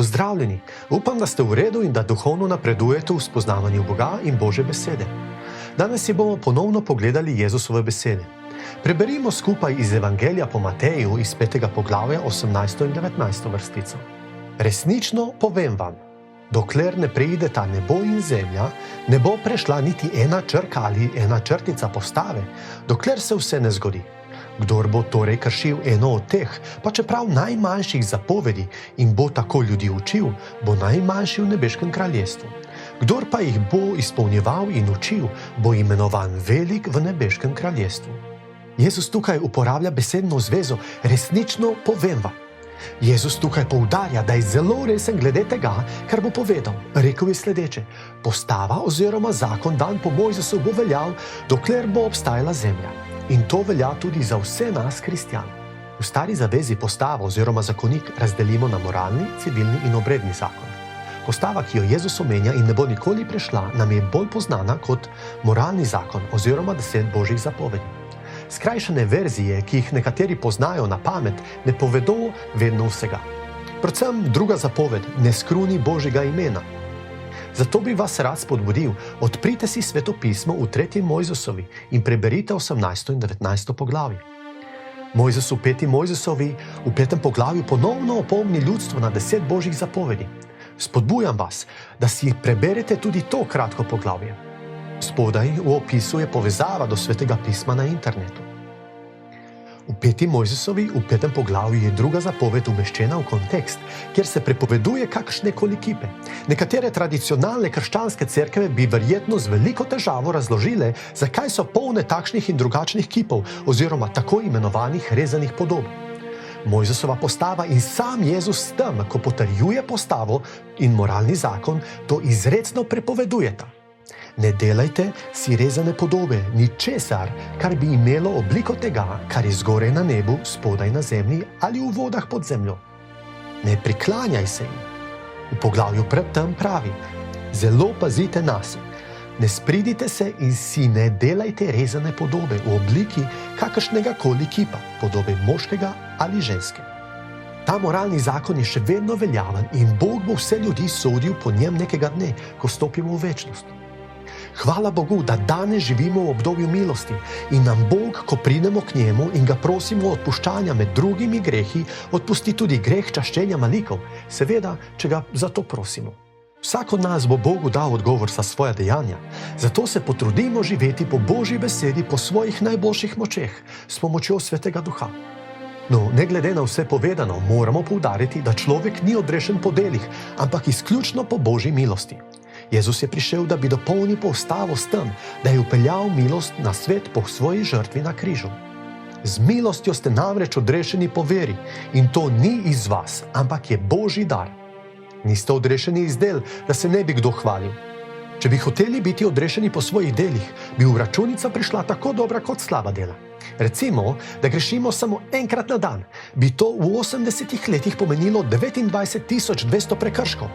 Pozdravljeni, upam, da ste v redu in da duhovno napredujete v spoznavanju Boga in Božje besede. Danes si bomo ponovno pogledali Jezusove besede. Preberimo skupaj iz Evangelija po Mateju iz 5. poglavja 18. in 19. vrstico. Resnično povem vam, dokler ne preideta nebo in zemlja, ne bo prešla niti ena črka ali ena črtica postave, dokler se vse ne zgodi. Kdor bo torej kršil eno od teh, pa čeprav najmanjših zapovedi in bo tako ljudi učil, bo najmanjši v nebeškem kraljestvu. Kdor pa jih bo izpolnjeval in učil, bo imenovan velik v nebeškem kraljestvu. Jezus tukaj uporablja besedno zvezo resnično povem vam. Jezus tukaj poudarja, da je zelo resen glede tega, kar bo povedal. Rekel je sledeče: postava oziroma zakon dan po Mojzesu bo veljal, dokler bo obstajala zemlja. In to velja tudi za vse nas, kristjane. V stari zavezi postavo oziroma zakonik razdelimo na moralni, civilni in obredni zakon. Postava, ki jo Jezus omenja in ne bo nikoli prešla, nam je bolj poznana kot moralni zakon oziroma 10 božjih zapovedi. Skrajšane verzije, ki jih nekateri poznajo na pamet, ne povedo vedno vsega. Predvsem druga zapoved: ne skruni Božjega imena. Zato bi vas rad spodbudil, odprite si svetopismo v 3. Mojzesovi in preberite 18. in 19. poglavje. Mojzes v 5. Mojzesovi v 5. poglavju ponovno opomni ljudstvo na 10 božjih zapovedi. Spodbujam vas, da si preberete tudi to kratko poglavje. Spodaj v opisu je povezava do svetega pisma na internetu. V 5. Mojzesovi v 5. poglavju je druga zapoved umeščena v kontekst, kjer se prepoveduje kakršnekoli kipe. Nekatere tradicionalne krščanske cerkve bi verjetno z veliko težavo razložile, zakaj so polne takšnih in drugačnih kipov oziroma tako imenovanih rezanih podob. Mojzesova postava in sam Jezus s tem, ko potrjuje postavo in moralni zakon, to izrecno prepovedujeta. Ne delajte si rezane podobe, ničesar, kar bi imelo obliko tega, kar je zgoraj na nebu, spodaj na zemlji ali v vodah pod zemljo. Ne priklanjaj se jim. V poglavju pred tem pravi: zelo pazite nase. Ne spridite se in si ne delajte rezane podobe v obliki kakršnega koli kipa, podobe moškega ali ženske. Ta moralni zakon je še vedno veljaven in Bog bo vse ljudi sodil po njem nekega dne, ko stopimo v večnost. Hvala Bogu, da danes živimo v obdobju milosti in nam Bog, ko pridemo k njemu in ga prosimo odpuščanja med drugimi grehi, odpusti tudi greh čaščenja malikov, seveda, če ga za to prosimo. Vsak od nas bo Bogu dal odgovor za svoja dejanja, zato se potrudimo živeti po Božji besedi po svojih najboljših močeh, s pomočjo Svetega Duha. No, ne glede na vse povedano, moramo poudariti, da človek ni odrešen po delih, ampak izključno po Božji milosti. Jezus je prišel, da bi dopolnil postavo s tem, da je vpeljal milost na svet po svoji žrtvi na križu. Z milostjo ste namreč odrešeni po veri in to ni iz vas, ampak je Božji dar. Niste odrešeni iz del, da se ne bi kdo hvalil. Če bi hoteli biti odrešeni po svojih delih, bi v računica prišla tako dobra kot slaba dela. Recimo, da grešimo samo enkrat na dan, bi to v 80 letih pomenilo 29.200 prekrškov.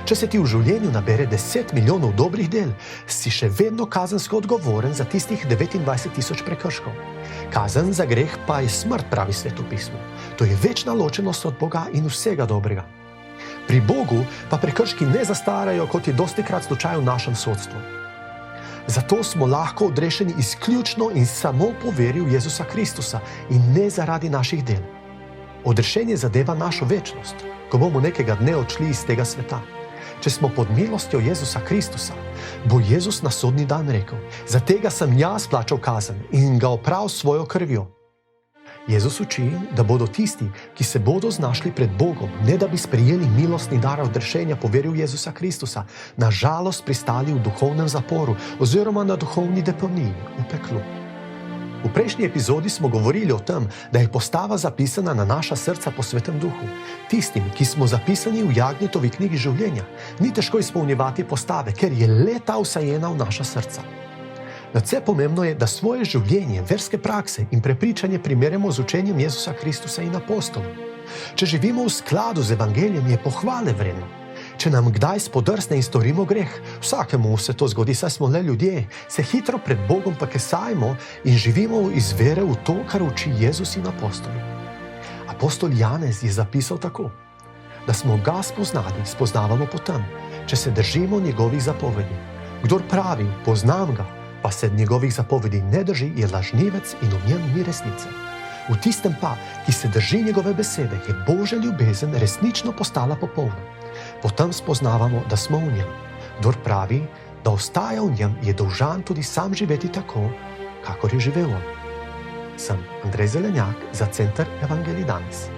Če se ti v življenju nabere 10 milijonov dobrih del, si še vedno kazensko odgovoren za tistih 29.000 prekrškov. Kazen za greh pa je smrt, pravi svetopismo. To je večna ločenost od Boga in vsega dobrega. Pri Bogu pa prekrški ne zastarajo, kot je dostikrat slučaj v našem sodstvu. Zato smo lahko odrešeni izključno in samo po veri v Jezusa Kristusa in ne zaradi naših del. Odrešenje zadeva našo večnost, ko bomo nekega dne odšli iz tega sveta. Če smo pod milostjo Jezusa Kristusa, bo Jezus na sodni dan rekel: za tega sem jaz plačal kazen in ga opral s svojo krvjo. Jezus uči, da bodo tisti, ki se bodo znašli pred Bogom, ne da bi sprejeli milostni dar odrešenja po veri v Jezusa Kristusa, na žalost pristali v duhovnem zaporu oziroma na duhovni deponiji, v peklu. V prejšnji epizodi smo govorili o tem, da je postava zapisana na naša srca po Svetem Duhu. Tistim, ki smo zapisani v Jagnjetovi knjigi življenja, ni težko izpolnjevati postave, ker je le ta vsajena v naša srca. Nadvse pomembno je, da svoje življenje, verske prakse in prepričanje primerjamo z učenjem Jezusa Kristusa in apostolov. Če živimo v skladu z evangelijem, je pohvale vredno. Če nam kdaj spodrsne in storimo greh, vsakemu se to zgodi, saj smo le ljudje, se hitro pred Bogom pokesajmo in živimo iz vere v to, kar uči Jezus in apostoli. Apostol Janez je zapisal tako: Da smo ga spoznali, spoznavamo potem, če se držimo njegovih zapovedi. Kdor pravi, poznam ga, pa se njegovih zapovedi ne drži, je lažnivec in v njem ni resnice. V tistem pa, ki se drži njegove besede, je Božja ljubezen resnično postala popolna. Potem spoznavamo, da smo v njem. Kdor pravi, da ostaja v njem, je dolžan tudi sam živeti tako, kakor je živel on. Sem Andrej Zelenjak za Center Evangelii danes.